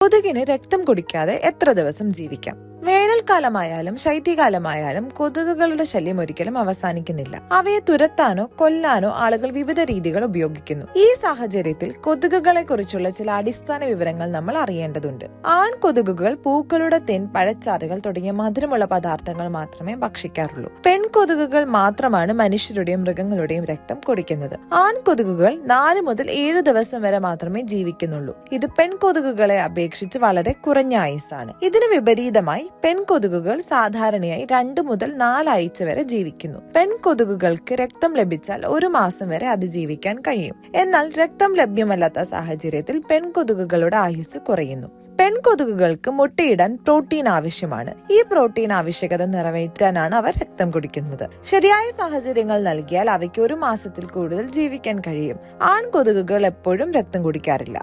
കൊതുകിന് രക്തം കുടിക്കാതെ എത്ര ദിവസം ജീവിക്കാം? വേനൽക്കാലമായാലും ശൈത്യകാലമായാലും കൊതുകുകളുടെ ശല്യം ഒരിക്കലും അവസാനിക്കുന്നില്ല. അവയെ തുരത്താനോ കൊല്ലാനോ ആളുകൾ വിവിധ രീതികൾ ഉപയോഗിക്കുന്നു. ഈ സാഹചര്യത്തിൽ കൊതുകുകളെ കുറിച്ചുള്ള ചില അടിസ്ഥാന വിവരങ്ങൾ നമ്മൾ അറിയേണ്ടതുണ്ട്. ആൺകൊതുകുകൾ പൂക്കളുടെ തേൻ, പഴച്ചാറുകൾ തുടങ്ങിയ മധുരമുള്ള പദാർത്ഥങ്ങൾ മാത്രമേ ഭക്ഷിക്കാറുള്ളൂ. പെൺകൊതുകുകൾ മാത്രമാണ് മനുഷ്യരുടെയും മൃഗങ്ങളുടെയും രക്തം കുടിക്കുന്നത്. ആൺകൊതുകുകൾ 4 മുതൽ 7 ദിവസം വരെ മാത്രമേ ജീവിക്കുന്നുള്ളൂ. ഇത് പെൺകൊതുകുകളെ അപേക്ഷിച്ച് വളരെ കുറഞ്ഞ ആയുസ്സാണ്. ഇതിനു വിപരീതമായി പെൺകൊതുകുകൾ സാധാരണയായി 2 മുതൽ 4 ആഴ്ച വരെ ജീവിക്കുന്നു. പെൺകൊതുകുകൾക്ക് രക്തം ലഭിച്ചാൽ 1 മാസം വരെ അതിജീവിക്കാൻ കഴിയും. എന്നാൽ രക്തം ലഭ്യമല്ലാത്ത സാഹചര്യത്തിൽ പെൺകൊതുകുകളുടെ ആയുസ് കുറയുന്നു. പെൺകൊതുകുകൾക്ക് മുട്ടയിടാൻ പ്രോട്ടീൻ ആവശ്യമാണ്. ഈ പ്രോട്ടീൻ ആവശ്യകത നിറവേറ്റാനാണ് അവ രക്തം കുടിക്കുന്നത്. ശരിയായ സാഹചര്യങ്ങൾ നൽകിയാൽ അവയ്ക്ക് 1 മാസത്തിൽ കൂടുതൽ ജീവിക്കാൻ കഴിയും. ആൺകൊതുകുകൾ എപ്പോഴും രക്തം കുടിക്കാറില്ല.